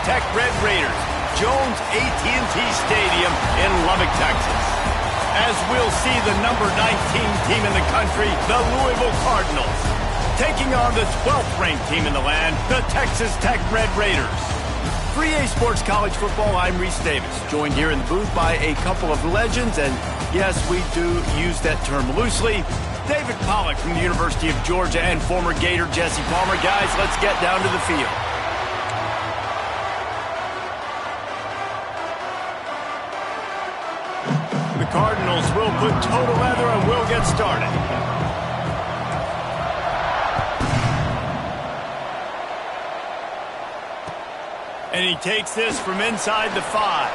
Tech Red Raiders, Jones AT&T Stadium in Lubbock, Texas. As we'll see the number 19 team in the country, the Louisville Cardinals, taking on the 12th ranked team in the land, the Texas Tech Red Raiders. 3A Sports College Football, I'm Reese Davis, joined here in the booth by a couple of legends, and yes, we do use that term loosely. David Pollack from the University of Georgia and former Gator Jesse Palmer. Guys, let's get down to the field. The Cardinals will put total leather and we'll get started. And he takes this from inside the 5.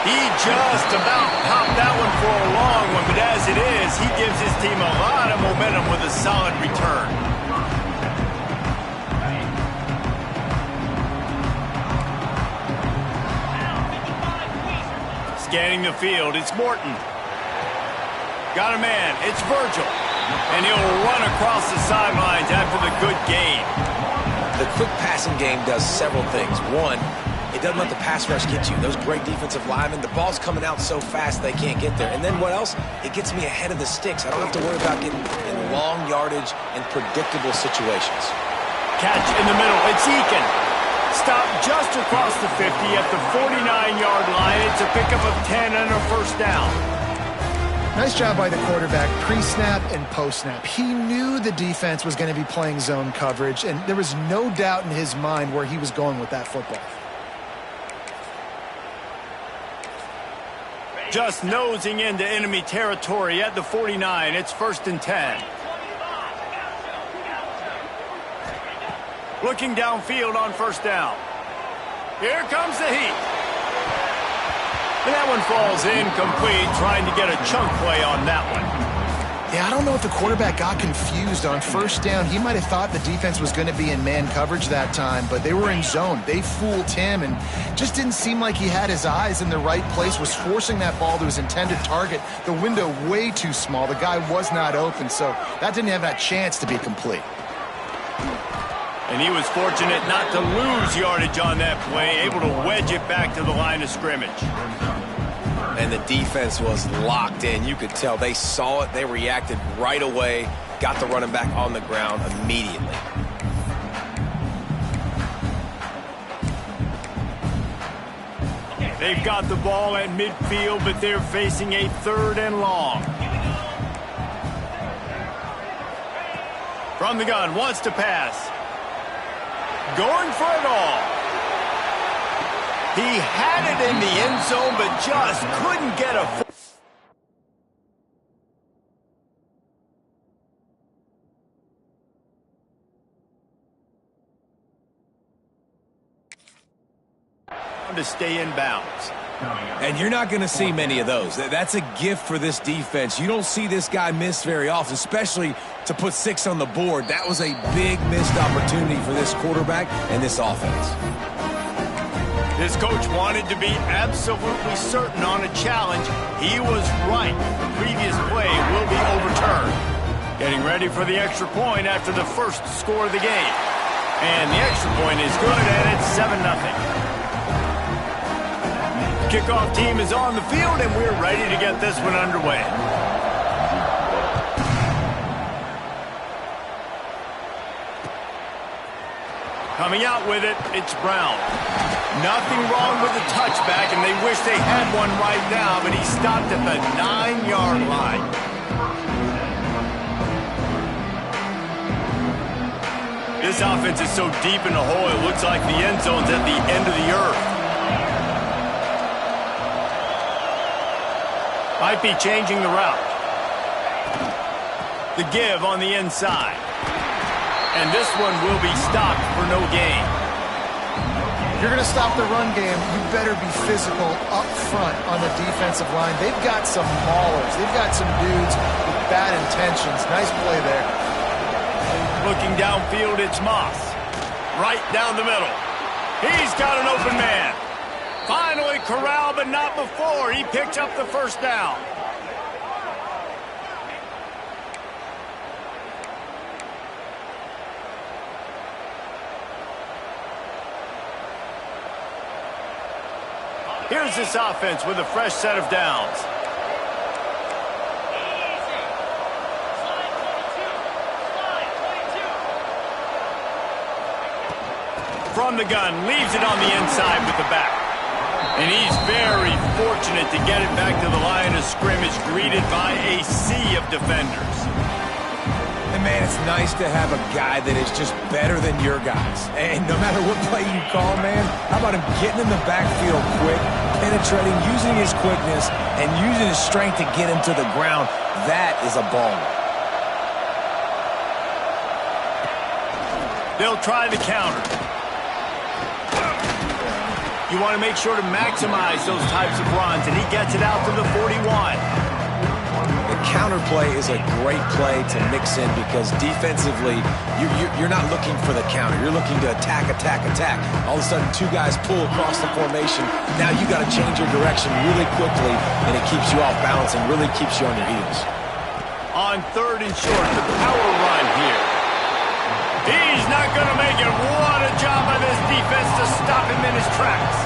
He just about popped that one for a long one, but as it is, he gives his team a lot of momentum with a solid return. Scanning the field, it's Morton. Got a man, it's Virgil. And he'll run across the sidelines after the good gain. The quick passing game does several things. One, it doesn't let the pass rush get you. Those great defensive linemen, the ball's coming out so fast they can't get there. And then what else? It gets me ahead of the sticks. I don't have to worry about getting in long yardage and predictable situations. Catch in the middle. It's Eakin. Stop just across the 50 at the 49-yard line. It's a pickup of 10 and a first down. Nice job by the quarterback, pre-snap and post-snap. He knew the defense was going to be playing zone coverage, and there was no doubt in his mind where he was going with that football. Just nosing into enemy territory at the 49. It's 1st and 10. Looking downfield on first down. Here comes the heat. And that one falls incomplete, trying to get a chunk play on that one. Yeah, I don't know if the quarterback got confused on first down. He might have thought the defense was going to be in man coverage that time, but they were in zone. They fooled him and just didn't seem like he had his eyes in the right place, was forcing that ball to his intended target. The window way too small. The guy was not open, so that didn't have that chance to be complete. And he was fortunate not to lose yardage on that play, able to wedge it back to the line of scrimmage. And the defense was locked in. You could tell they saw it. They reacted right away, got the running back on the ground immediately. They've got the ball at midfield, but they're facing a 3rd and long. From the gun, wants to pass. Going for it all. He had it in the end zone, but just couldn't get a... to stay in bounds. And you're not going to see many of those. That's a gift for this defense. You don't see this guy miss very often, especially to put 6 on the board. That was a big missed opportunity for this quarterback and this offense. This coach wanted to be absolutely certain on a challenge. He was right. The previous play will be overturned. Getting ready for the extra point after the first score of the game. And the extra point is good, and it's 7-0. Kickoff team is on the field, and we're ready to get this one underway. Coming out with it, it's Brown. Nothing wrong with the touchback, and they wish they had one right now, but he stopped at the 9-yard line. This offense is so deep in the hole, it looks like the end zone's at the end of the earth. Might be changing the route. The give on the inside. And this one will be stopped for no gain. If you're going to stop the run game, you better be physical up front on the defensive line. They've got some maulers. They've got some dudes with bad intentions. Nice play there. Looking downfield, it's Moss. Right down the middle. He's got an open man. Finally corralled, but not before. He picks up the first down. Here's this offense with a fresh set of downs. From the gun, leaves it on the inside with the back. And he's very fortunate to get it back to the line of scrimmage, greeted by a sea of defenders. And man, it's nice to have a guy that is just better than your guys. And no matter what play you call, man, how about him getting in the backfield quick, penetrating, using his quickness, and using his strength to get him to the ground. That is a ball. They'll try the counter. You want to make sure to maximize those types of runs, and he gets it out to the 41. The counter play is a great play to mix in because defensively, you're not looking for the counter. You're looking to attack, attack, attack. All of a sudden, two guys pull across the formation. Now you got to change your direction really quickly, and it keeps you off balance and really keeps you on your heels. On 3rd and short, the power run here. He's not going to make it. What a job by this defense to stop him in his tracks.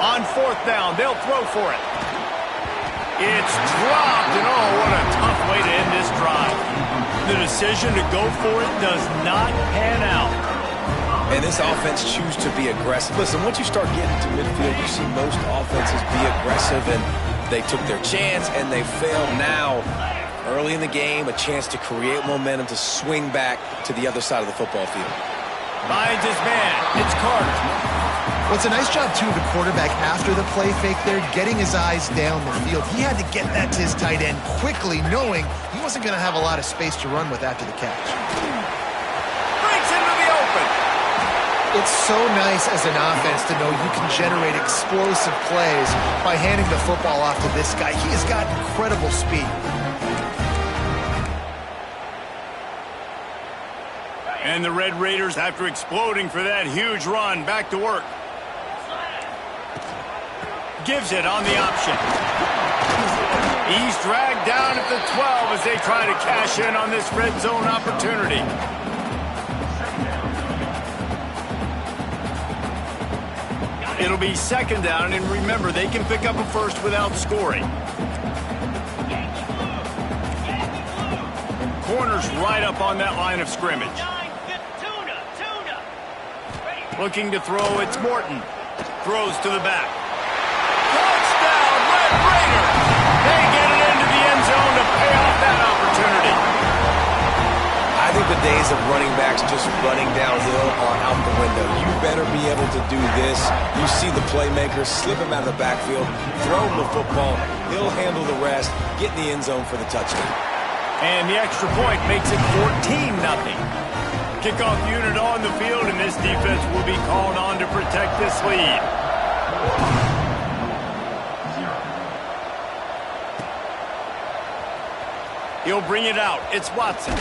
On 4th down, they'll throw for it. It's dropped, and oh, what a tough way to end this drive. The decision to go for it does not pan out. And this offense chooses to be aggressive. Listen, once you start getting to midfield, you see most offenses be aggressive, and they took their chance, and they failed now. Early in the game, a chance to create momentum to swing back to the other side of the football field. Finds his man. It's Carter. Well, it's a nice job, too, of the quarterback after the play fake there, getting his eyes down the field. He had to get that to his tight end quickly, knowing he wasn't going to have a lot of space to run with after the catch. Breaks into the open. It's so nice as an offense to know you can generate explosive plays by handing the football off to this guy. He has got incredible speed. And the Red Raiders, after exploding for that huge run, back to work. Gives it on the option. He's dragged down at the 12 as they try to cash in on this red zone opportunity. It'll be 2nd down, and remember, they can pick up a first without scoring. Corner's right up on that line of scrimmage. Looking to throw, it's Morton. Throws to the back. Touchdown, Red Raiders! They get it into the end zone to pay off that opportunity. I think the days of running backs just running downhill are out the window. You better be able to do this. You see the playmaker, slip him out of the backfield, throw him the football. He'll handle the rest, get in the end zone for the touchdown. And the extra point makes it 14-0. Kickoff unit on the field, and this defense will be called on to protect this lead. He'll bring it out. It's Watson.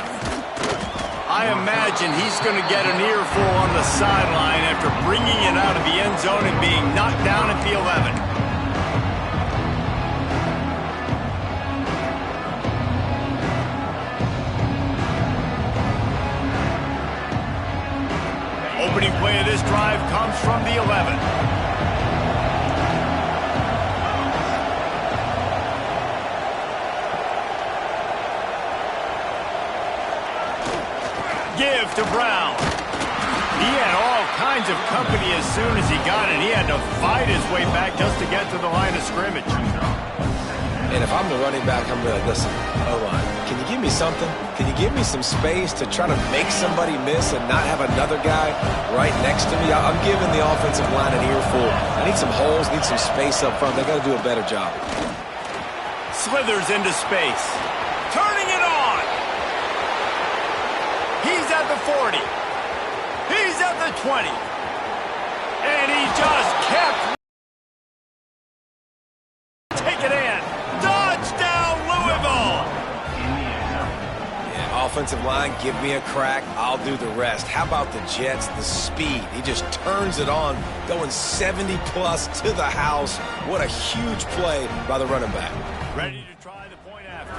I imagine he's going to get an earful on the sideline after bringing it out of the end zone and being knocked down at the 11. Opening play of this drive comes from the 11. Give to Brown. He had all kinds of company as soon as he got it. He had to fight his way back just to get to the line of scrimmage. And if I'm the running back, I'm going to listen, O-line, can you give me something? Can you give me some space to try to make somebody miss and not have another guy right next to me? I'm giving the offensive line an earful. I need some holes, need some space up front. They got to do a better job. Slithers into space. Turning it on. He's at the 40. He's at the 20. And he just kept taking it in. Touchdown, Louisville! Yeah, offensive line, give me a crack. I'll do the rest. How about the Jets? The speed. He just turns it on, going 70-plus to the house. What a huge play by the running back. Ready to try the point after.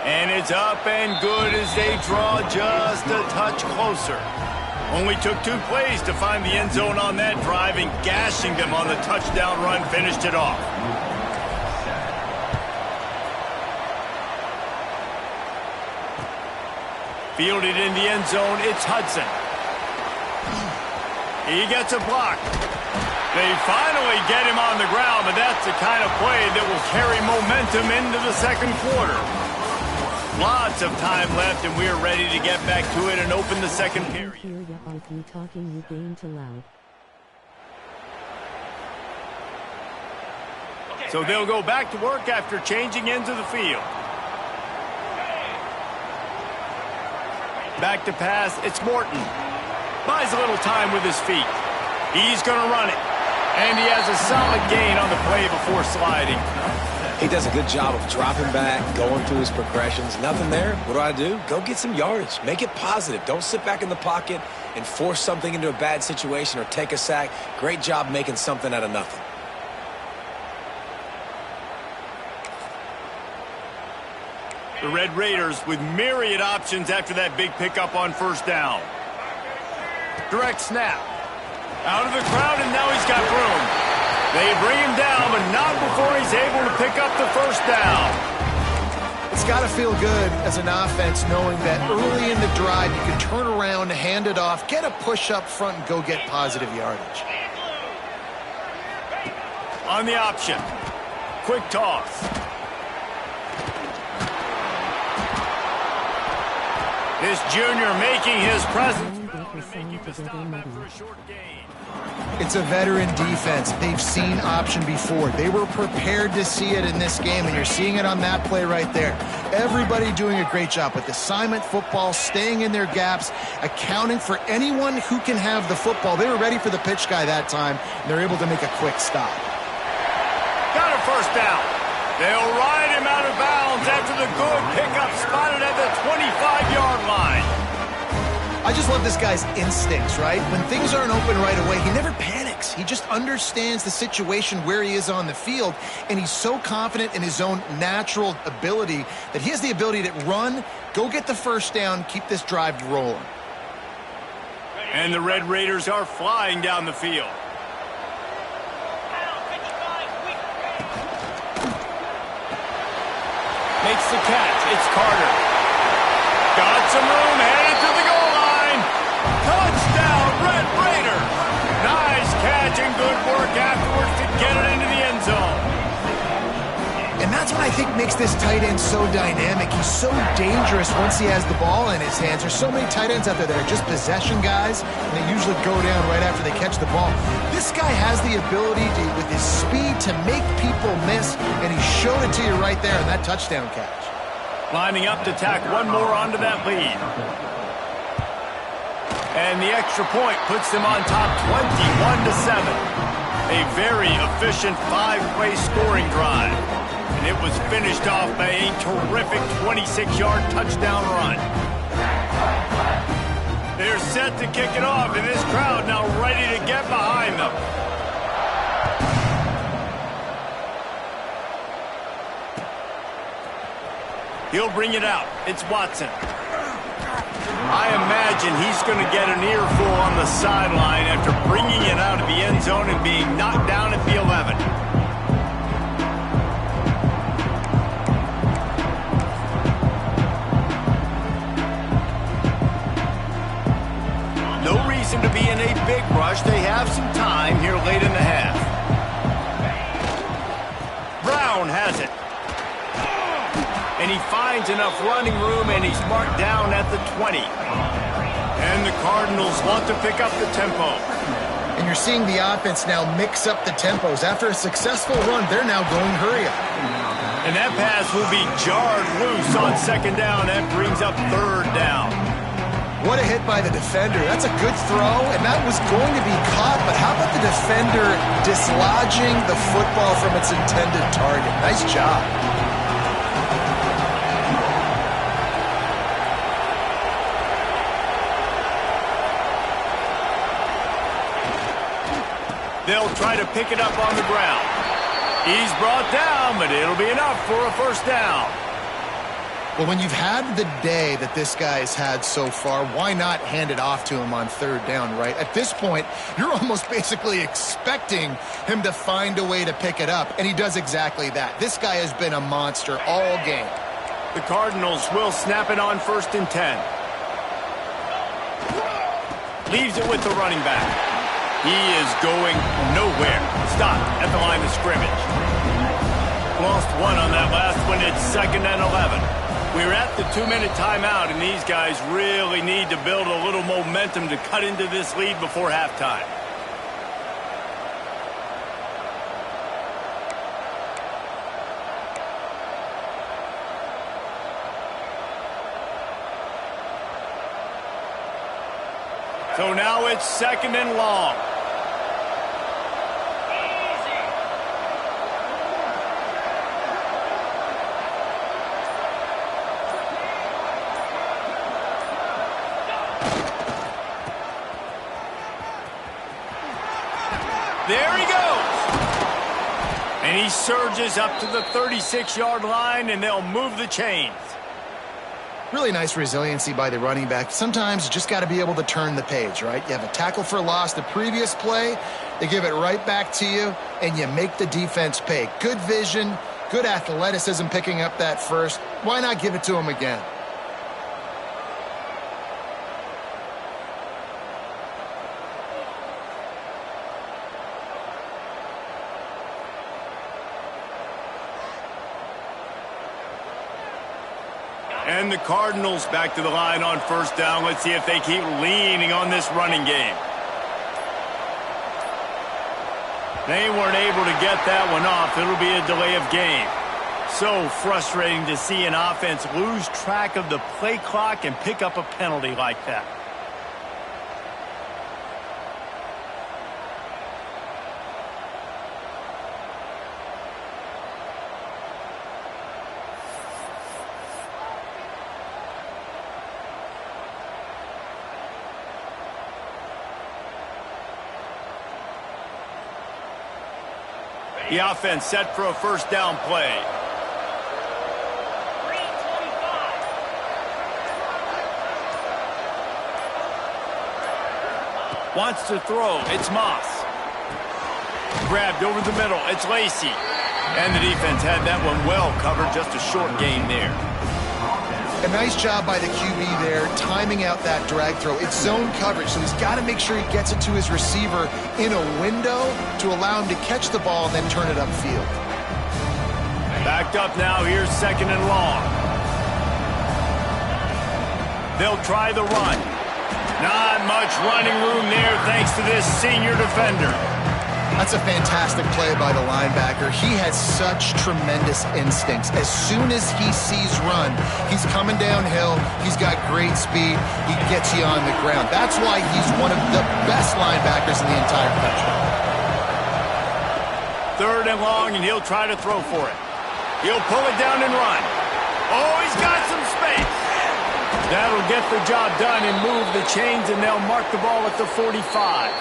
And it's up and good as they draw just a touch closer. Only took 2 plays to find the end zone on that drive, and gashing them on the touchdown run finished it off. Fielded in the end zone, it's Hudson. He gets a block. They finally get him on the ground, but that's the kind of play that will carry momentum into the second quarter. Lots of time left, and we're ready to get back to it and open the second period. So they'll go back to work after changing into the field. Back to pass, it's Morton. Buys a little time with his feet. He's going to run it. And he has a solid gain on the play before sliding. He does a good job of dropping back, going through his progressions. Nothing there. What do? Go get some yardage. Make it positive. Don't sit back in the pocket and force something into a bad situation or take a sack. Great job making something out of nothing. The Red Raiders with myriad options after that big pickup on first down. Direct snap. Out of the crowd, and now he's got room. They bring him down, but not before he's able to pick up the first down. It's got to feel good as an offense knowing that early in the drive you can turn around, hand it off, get a push up front, and go get positive yardage. On the option. Quick toss. This junior making his presence. For a short gain. It's a veteran defense. They've seen option before. They were prepared to see it in this game, and you're seeing it on that play right there. Everybody doing a great job with assignment football, staying in their gaps, accounting for anyone who can have the football. They were ready for the pitch guy that time, and they're able to make a quick stop. Got a first down. They'll ride him out of bounds after the good pickup spotted at the 25-yard line. I just love this guy's instincts, right? When things aren't open right away, he never panics. He just understands the situation where he is on the field, and he's so confident in his own natural ability that he has the ability to run, go get the first down, keep this drive rolling. And the Red Raiders are flying down the field. Makes the catch. It's Carter. Got some room, headed to the goal line. Touchdown, Red Raiders. Nice catch and good work afterwards to get it into the end zone. And that's what I think makes this tight end so dynamic. He's so dangerous once he has the ball in his hands. There's so many tight ends out there that are just possession guys, and they usually go down right after they catch the ball. This guy has the ability to, with his speed, to make people miss, and he showed it to you right there in that touchdown catch. Lining up to tack one more onto that lead. And the extra point puts them on top 21-7. A very efficient 5-play scoring drive. And it was finished off by a terrific 26-yard touchdown run. They're set to kick it off, and this crowd now ready to get behind them. He'll bring it out. It's Watson. I imagine he's going to get an earful on the sideline after bringing it out of the end zone and being knocked down at the 11. No reason to be in a big rush. They have some time here late in the half. Brown has it. And he finds enough running room, and he's marked down at the 20. And the Cardinals want to pick up the tempo. And you're seeing the offense now mix up the tempos. After a successful run, they're now going hurry up. And that pass will be jarred loose on second down. That brings up third down. What a hit by the defender. That's a good throw, and that was going to be caught, but how about the defender dislodging the football from its intended target? Nice job. They'll try to pick it up on the ground. He's brought down, but it'll be enough for a first down. Well, when you've had the day that this guy has had so far, why not hand it off to him on third down, right? At this point, you're almost basically expecting him to find a way to pick it up, and he does exactly that. This guy has been a monster all game. The Cardinals will snap it on 1st and 10. Leaves it with the running back. He is going nowhere. Stop at the line of scrimmage. Lost one on that last one. It's 2nd and 11. We're at the 2-minute timeout, and these guys really need to build a little momentum to cut into this lead before halftime. So now it's 2nd and long. There he goes. And he surges up to the 36-yard line, and they'll move the chains. Really nice resiliency by the running back. Sometimes you just got to be able to turn the page, right? You have a tackle for loss the previous play, they give it right back to you, and you make the defense pay. Good vision, good athleticism picking up that first. Why not give it to him again? And the Cardinals back to the line on 1st down. Let's see if they keep leaning on this running game. They weren't able to get that one off. It'll be a delay of game. So frustrating to see an offense lose track of the play clock and pick up a penalty like that. The offense set for a 1st down play. Wants to throw. It's Moss. Grabbed over the middle. It's Lacey. And the defense had that one well covered. Just a short gain there. A nice job by the QB there, timing out that drag throw. It's zone coverage, so he's got to make sure he gets it to his receiver in a window to allow him to catch the ball and then turn it upfield. Backed up now. Here's 2nd and long. They'll try the run. Not much running room there thanks to this senior defender. That's a fantastic play by the linebacker. He has such tremendous instincts. As soon as he sees run, he's coming downhill. He's got great speed. He gets you on the ground. That's why he's one of the best linebackers in the entire country. 3rd and long, and he'll try to throw for it. He'll pull it down and run. Oh, he's got some space. That'll get the job done and move the chains, and they'll mark the ball at the 45.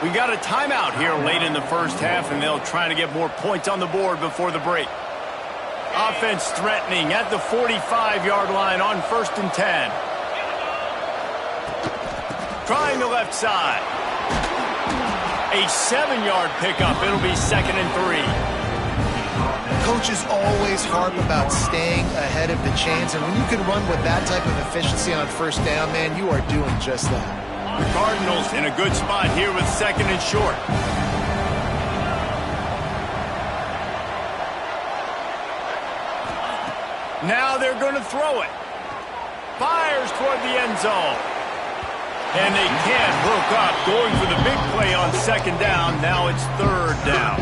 We got a timeout here late in the 1st half, and they'll try to get more points on the board before the break. Offense threatening at the 45-yard line on 1st and 10. Trying the left side. A 7-yard pickup. It'll be 2nd and 3. Coaches always harp about staying ahead of the chains, and when you can run with that type of efficiency on 1st down, man, you are doing just that. The Cardinals in a good spot here with 2nd and short. Now they're going to throw it. Fires toward the end zone. And they can't hook up. Going for the big play on 2nd down. Now it's 3rd down.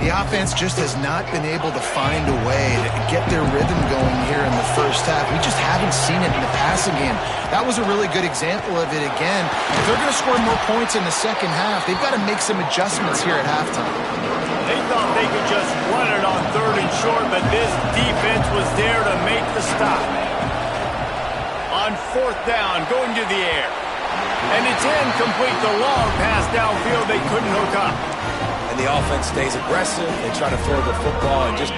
The offense just has not been able to find a way to get their rhythm going here in the 1st half. We just haven't seen it in the passing game. That was a really good example of it again. If they're going to score more points in the 2nd half, they've got to make some adjustments here at halftime. They thought they could just run it on 3rd and short, but this defense was there to make the stop. On 4th down, going to the air. And it's incomplete. The long pass downfield, they couldn't hook up. And the offense stays aggressive. They try to throw the football and just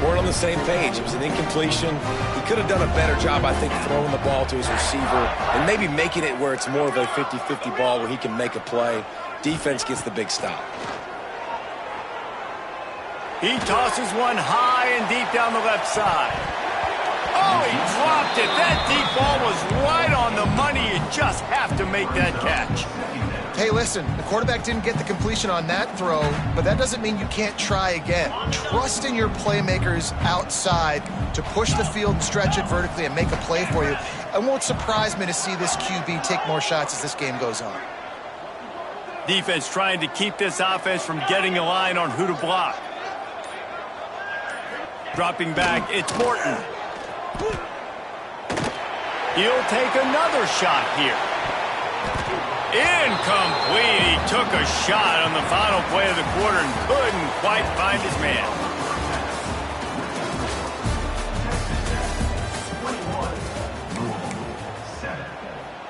weren't on the same page. It was an incompletion. He could have done a better job, I think, throwing the ball to his receiver and maybe making it where it's more of a 50-50 ball where he can make a play. Defense gets the big stop. He tosses one high and deep down the left side. Oh, he dropped it. That deep ball was right on the money. You just have to make that catch. Hey, listen, the quarterback didn't get the completion on that throw, but that doesn't mean you can't try again. Trust in your playmakers outside to push the field and stretch it vertically and make a play for you. It won't surprise me to see this QB take more shots as this game goes on. Defense trying to keep this offense from getting a line on who to block. Dropping back, it's Morton. He'll take another shot here. Incomplete. He took a shot on the final play of the quarter and couldn't quite find his man.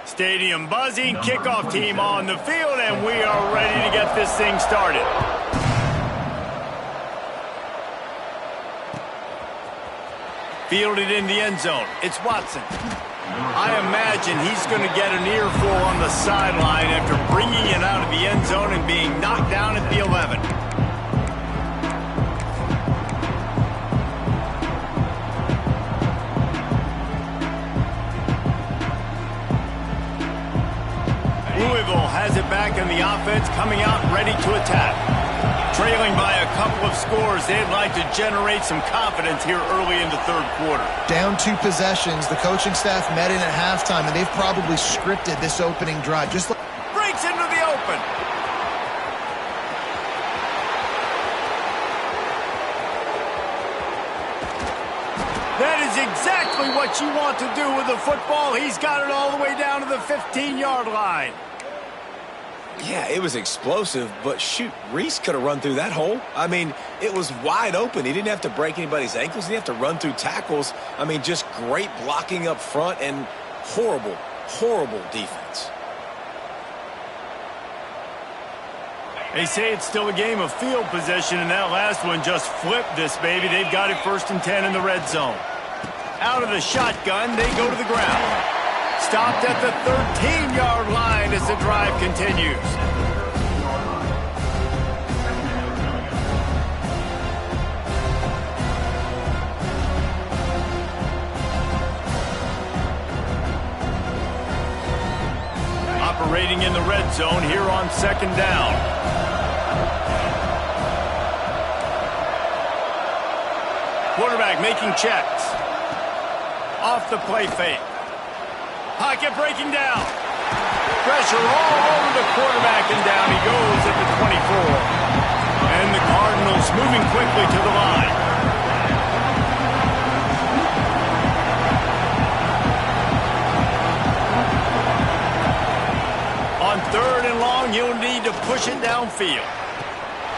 Stadium buzzing, kickoff team on the field, and we are ready to get this thing started. Fielded in the end zone. It's Watson. I imagine he's going to get an earful on the sideline after bringing it out of the end zone and being knocked down at the 11. Louisville has it back in the offense, coming out ready to attack. Trailing by a couple of scores, they'd like to generate some confidence here early in the third quarter. Down 2 possessions, the coaching staff met in at halftime, and they've probably scripted this opening drive. Just breaks into the open. That is exactly what you want to do with the football. He's got it all the way down to the 15-yard line. Yeah, it was explosive, but shoot, Reese could have run through that hole. I mean, it was wide open. He didn't have to break anybody's ankles. He didn't have to run through tackles. I mean, just great blocking up front and horrible, horrible defense. They say it's still a game of field possession, and that last one just flipped this baby. They've got it 1st and 10 in the red zone. Out of the shotgun, they go to the ground. Stopped at the 13-yard line as the drive continues. Operating in the red zone here on 2nd down. Quarterback making checks. Off the play fake. Pocket breaking down. Pressure all over the quarterback, and down he goes at the 24. And the Cardinals moving quickly to the line. On 3rd and long, you'll need to push it downfield.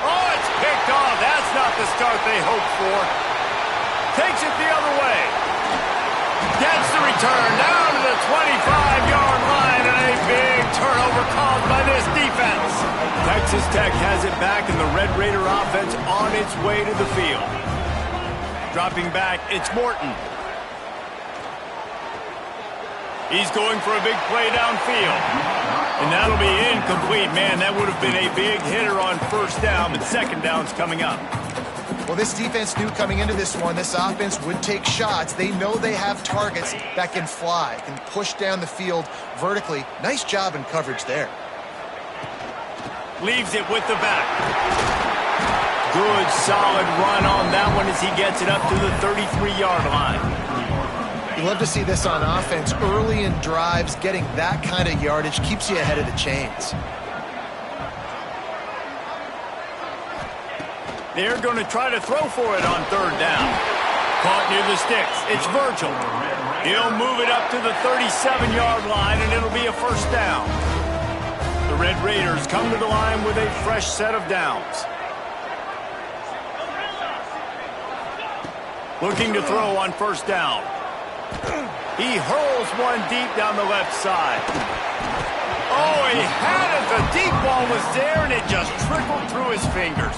Oh, it's picked off. That's not the start they hoped for. Takes it the other way. Gets the return down to the 25-yard line, and a big turnover caused by this defense. Texas Tech has it back, and the Red Raider offense on its way to the field. Dropping back, it's Morton. He's going for a big play downfield. And that'll be incomplete. Man, that would have been a big hitter on 1st down, but 2nd down's coming up. Well, this defense knew coming into this one, this offense would take shots. They know they have targets that can fly, can push down the field vertically. Nice job in coverage there. Leaves it with the back. Good, solid run on that one as he gets it up to the 33-yard line. You love to see this on offense. Early in drives, getting that kind of yardage keeps you ahead of the chains. They're going to try to throw for it on 3rd down. Caught near the sticks. It's Virgil. He'll move it up to the 37-yard line, and it'll be a 1st down. The Red Raiders come to the line with a fresh set of downs. Looking to throw on 1st down. He hurls one deep down the left side. Oh, he had it. The deep ball was there, and it just trickled through his fingers.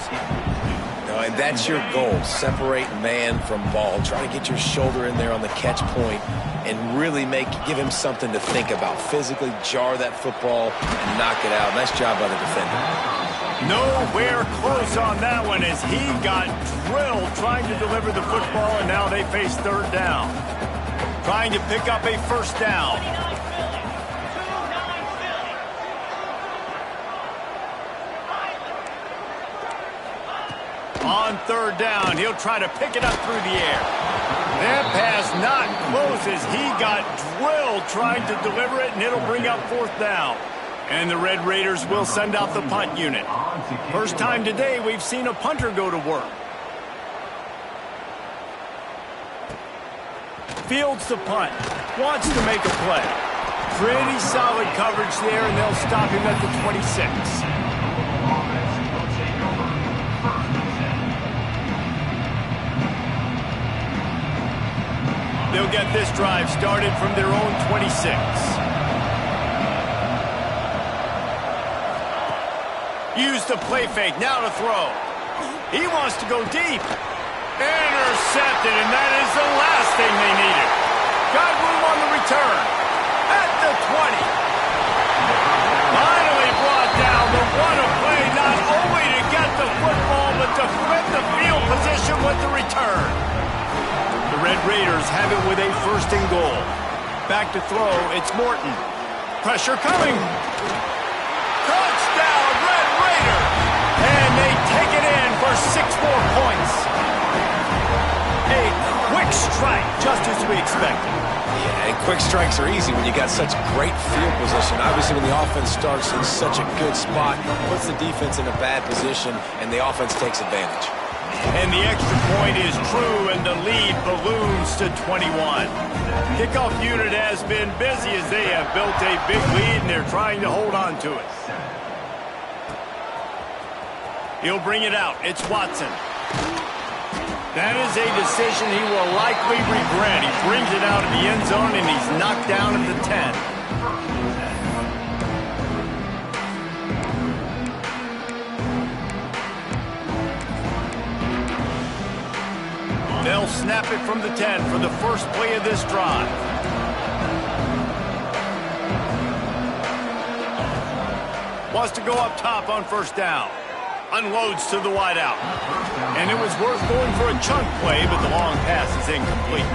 And that's your goal. Separate man from ball. Try to get your shoulder in there on the catch point and really give him something to think about. Physically jar that football and knock it out. Nice job by the defender. Nowhere close on that one as he got drilled trying to deliver the football, and now they face third down. Trying to pick up a first down. On third down, he'll try to pick it up through the air. That pass not close as he got drilled trying to deliver it, and it'll bring up fourth down. And the Red Raiders will send out the punt unit. First time today we've seen a punter go to work. Fields the punt. Wants to make a play. Pretty solid coverage there, and they'll stop him at the 26. They'll get this drive started from their own 26. Use the play fake, now to throw. He wants to go deep. Intercepted, and that is the last thing they needed. Got room on the return. At the 20. Finally brought down, but what a play, not only to get the football, but to flip the field position with the return. The Red Raiders have it with a first and goal. Back to throw, it's Morton. Pressure coming. Touchdown, Red Raiders! And they take it in for 6 more points. A quick strike, just as we expected. Yeah, and quick strikes are easy when you got such great field position. Obviously, when the offense starts in such a good spot, puts the defense in a bad position, and the offense takes advantage. And the extra point is true, and the lead balloons to 21. Kickoff unit has been busy as they have built a big lead, and they're trying to hold on to it. He'll bring it out. It's Watson. That is a decision he will likely regret. He brings it out of the end zone, and he's knocked down at the 10. They'll snap it from the 10 for the first play of this drive. Wants to go up top on first down. Unloads to the wideout. And it was worth going for a chunk play, but the long pass is incomplete.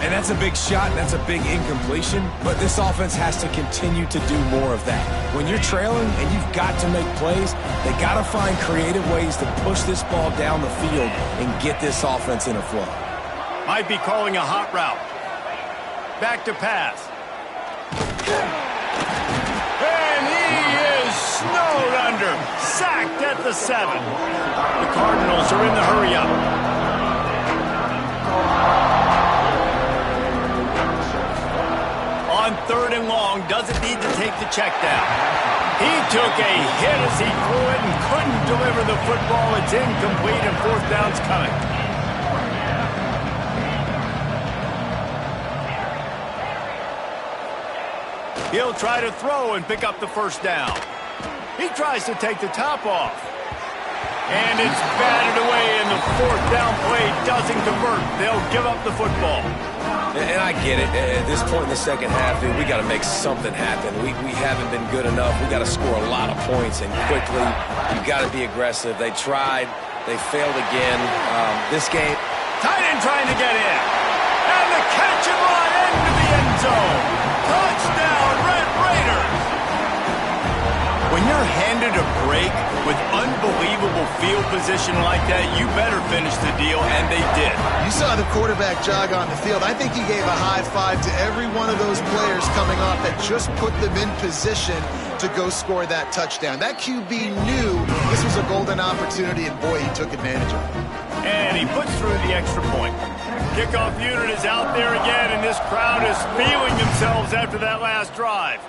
And that's a big shot, and that's a big incompletion, but this offense has to continue to do more of that. When you're trailing and you've got to make plays, they got to find creative ways to push this ball down the field and get this offense in a flow. Might be calling a hot route. Back to pass. And he is snowed under. Sacked at the 7. The Cardinals are in the hurry-up. On third and long, doesn't need to take the check down. He took a hit as he threw it and couldn't deliver the football. It's incomplete, and fourth down's coming. He'll try to throw and pick up the first down. He tries to take the top off. And it's batted away, and the fourth down play doesn't convert. They'll give up the football. And I get it. At this point in the second half, dude, we got to make something happen. We haven't been good enough. We got to score a lot of points, and quickly. You got to be aggressive. They tried. They failed again. This game. Tight end trying to get in. And the catch and run into the end zone. Touchdown, Red Raiders. When you're handed a break with unbelievable field position like that, you better finish the deal, and they did. You saw the quarterback jog on the field. I think he gave a high five to every one of those players coming off that just put them in position to go score that touchdown. That QB knew this was a golden opportunity, and boy, he took advantage of it. And he puts through the extra point. Kickoff unit is out there again, and this crowd is feeling themselves after that last drive.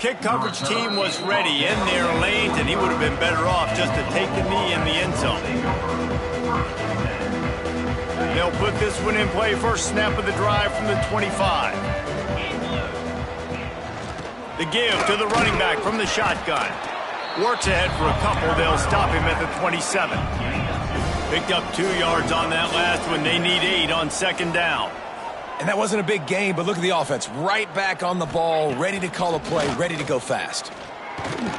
kick coverage team was ready in their lanes, and he would have been better off just to take the knee in the end zone. They'll put this one in play. First snap of the drive from the 25. The give to the running back from the shotgun. Works ahead for a couple. They'll stop him at the 27. Picked up 2 yards on that last one. They need 8 on second down. And that wasn't a big gain, but look at the offense. Right back on the ball, ready to call a play, ready to go fast.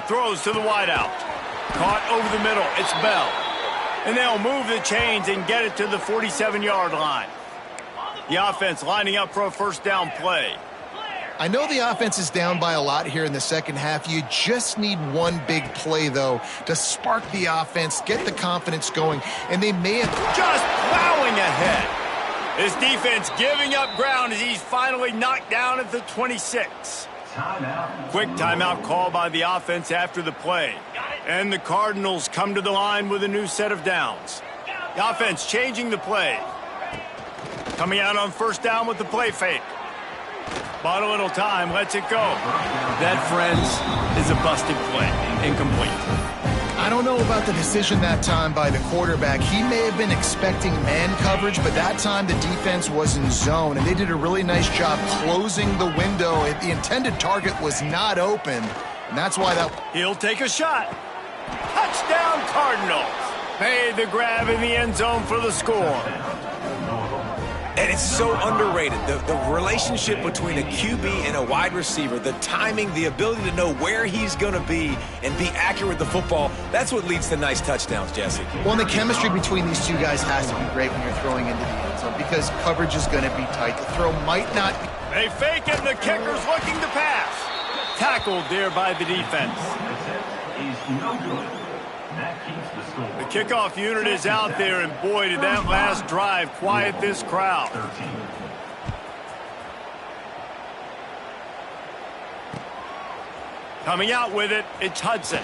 Throws to the wideout. Caught over the middle. It's Bell. And they'll move the chains and get it to the 47-yard line. The offense lining up for a first down play. I know the offense is down by a lot here in the second half. You just need one big play, though, to spark the offense, get the confidence going, and they may have... Just plowing ahead. His defense giving up ground as he's finally knocked down at the 26. Quick timeout call by the offense after the play. And the Cardinals come to the line with a new set of downs. The offense changing the play. Coming out on first down with the play fake. Bought a little time, lets it go. That, friends, is a busted play. Incomplete. I don't know about the decision that time by the quarterback. He may have been expecting man coverage, but that time the defense was in zone, and they did a really nice job closing the window. The intended target was not open, and that's why that... He'll take a shot. Touchdown, Cardinals. Made the grab in the end zone for the score. And it's so underrated. The relationship between a QB and a wide receiver, the timing, the ability to know where he's going to be and be accurate with the football, that's what leads to nice touchdowns, Jesse. Well, and the chemistry between these two guys has to be great when you're throwing into the end zone because coverage is going to be tight. The throw might not be... They fake it, and the kicker's looking to pass. Tackled there by the defense. The kickoff unit is out there, and boy, did that last drive quiet this crowd. Coming out with it, it's Hudson.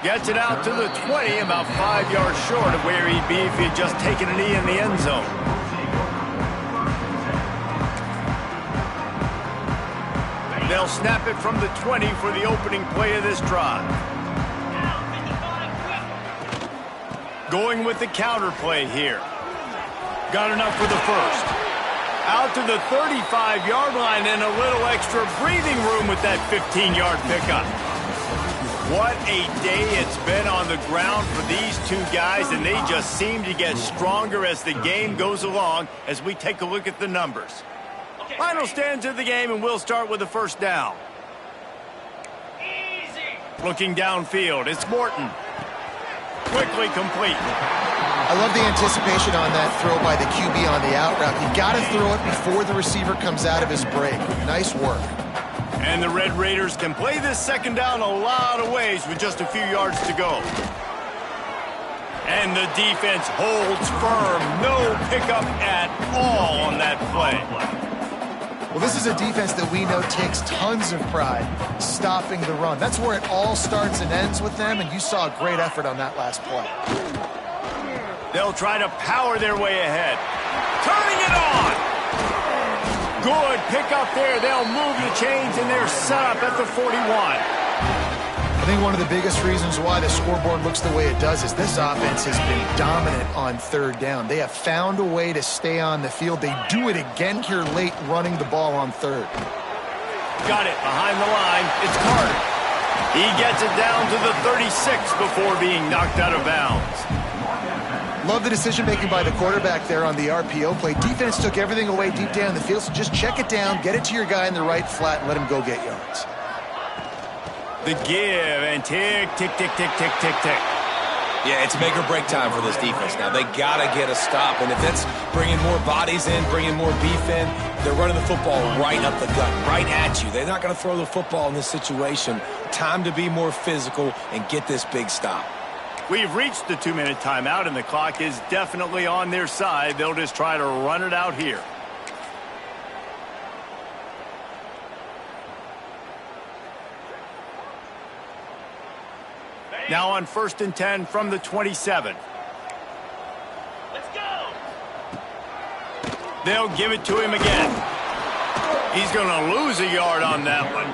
Gets it out to the 20, about 5 yards short of where he'd be if he'd just taken a knee in the end zone. They'll snap it from the 20 for the opening play of this drive. Going with the counter play here. Got enough for the first. Out to the 35-yard line and a little extra breathing room with that 15-yard pickup. What a day it's been on the ground for these two guys, and they just seem to get stronger as the game goes along as we take a look at the numbers. Final stands of the game, and we'll start with the first down. Looking downfield, it's Morton. Quickly complete. I love the anticipation on that throw by the QB on the out route. You got to throw it before the receiver comes out of his break. Nice work. And the Red Raiders can play this second down a lot of ways with just a few yards to go. And the defense holds firm. No pickup at all on that play. Well, this is a defense that we know takes tons of pride stopping the run. That's where it all starts and ends with them, and you saw a great effort on that last play. They'll try to power their way ahead. Turning it on! Good pickup there. They'll move the chains, and they're set up at the 41. I think one of the biggest reasons why the scoreboard looks the way it does is this offense has been dominant on third down. They have found a way to stay on the field. They do it again here late running the ball on third. Got it behind the line. It's Carter. He gets it down to the 36 before being knocked out of bounds. Love the decision-making by the quarterback there on the RPO play. Defense took everything away deep down the field, so just check it down, get it to your guy in the right flat, and let him go get yards. The give, and tick, tick, tick, tick, tick, tick, tick. Yeah, it's make or break time for this defense now. They got to get a stop, and if that's bringing more bodies in, bringing more beef in, they're running the football right up the gut, right at you. They're not going to throw the football in this situation. Time to be more physical and get this big stop. We've reached the 2-minute timeout, and the clock is definitely on their side. They'll just try to run it out here. Now on 1st and 10 from the 27. Let's go. They'll give it to him again. He's going to lose a yard on that one.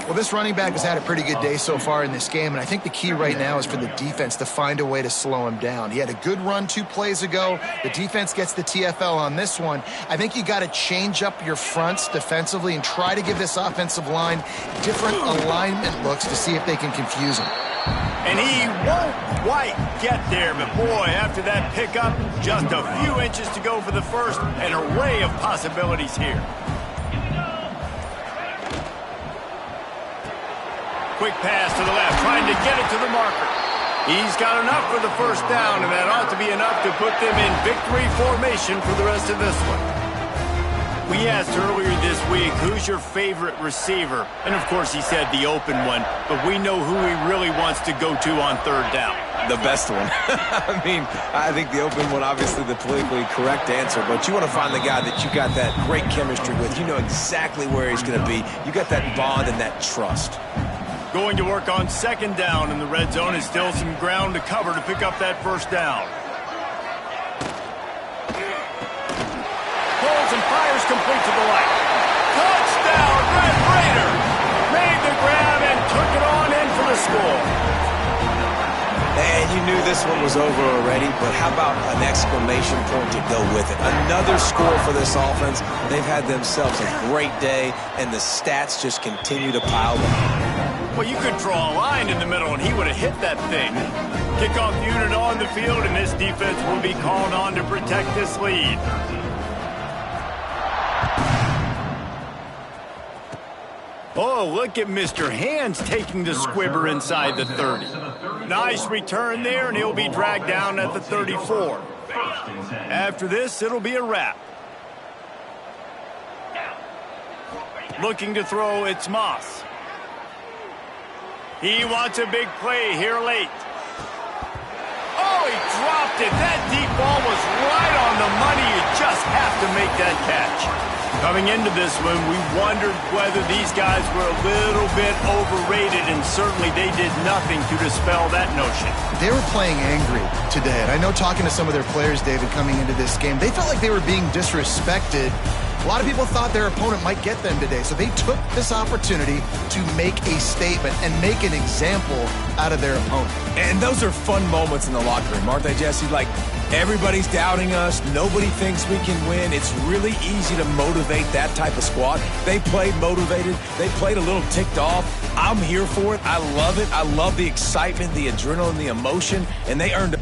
Well, this running back has had a pretty good day so far in this game, and I think the key right now is for the defense to find a way to slow him down. He had a good run 2 plays ago. The defense gets the TFL on this one. I think you got to change up your fronts defensively and try to give this offensive line different alignment looks to see if they can confuse him. And he won't quite get there, but boy, after that pickup, just a few inches to go for the first, an array of possibilities here. Quick pass to the left, trying to get it to the marker. He's got enough for the first down, and that ought to be enough to put them in victory formation for the rest of this one. We asked earlier this week, who's your favorite receiver? And, of course, he said the open one, but we know who he really wants to go to on third down. The best one. I mean, I think the open one, obviously the politically correct answer, but you want to find the guy that you got that great chemistry with. You know exactly where he's going to be. You got that bond and that trust. Going to work on second down in the red zone. Is still some ground to cover to pick up that first down. Pulls and fires complete to the right. Touchdown, Red Raider! Made the grab and took it on in for the score. And you knew this one was over already, but how about an exclamation point to go with it? Another score for this offense. They've had themselves a great day, and the stats just continue to pile up. Well, you could draw a line in the middle, and he would have hit that thing. Kickoff unit on the field, and this defense will be called on to protect this lead. Oh, look at Mr. Hands taking the squibber inside the 30. Nice return there, and he'll be dragged down at the 34. After this, it'll be a wrap. Looking to throw, it's Moss. He wants a big play here late. Oh, he dropped it. That deep ball was right on the money. You just have to make that catch. Coming into this one, we wondered whether these guys were a little bit overrated, and certainly they did nothing to dispel that notion. They were playing angry today, and I know talking to some of their players, David, coming into this game, they felt like they were being disrespected. A lot of people thought their opponent might get them today, so they took this opportunity to make a statement and make an example out of their opponent. And those are fun moments in the locker room, aren't they, Jesse? Like, everybody's doubting us. Nobody thinks we can win. It's really easy to motivate that type of squad. They played motivated. They played a little ticked off. I'm here for it. I love it. I love the excitement, the adrenaline, the emotion, and they earned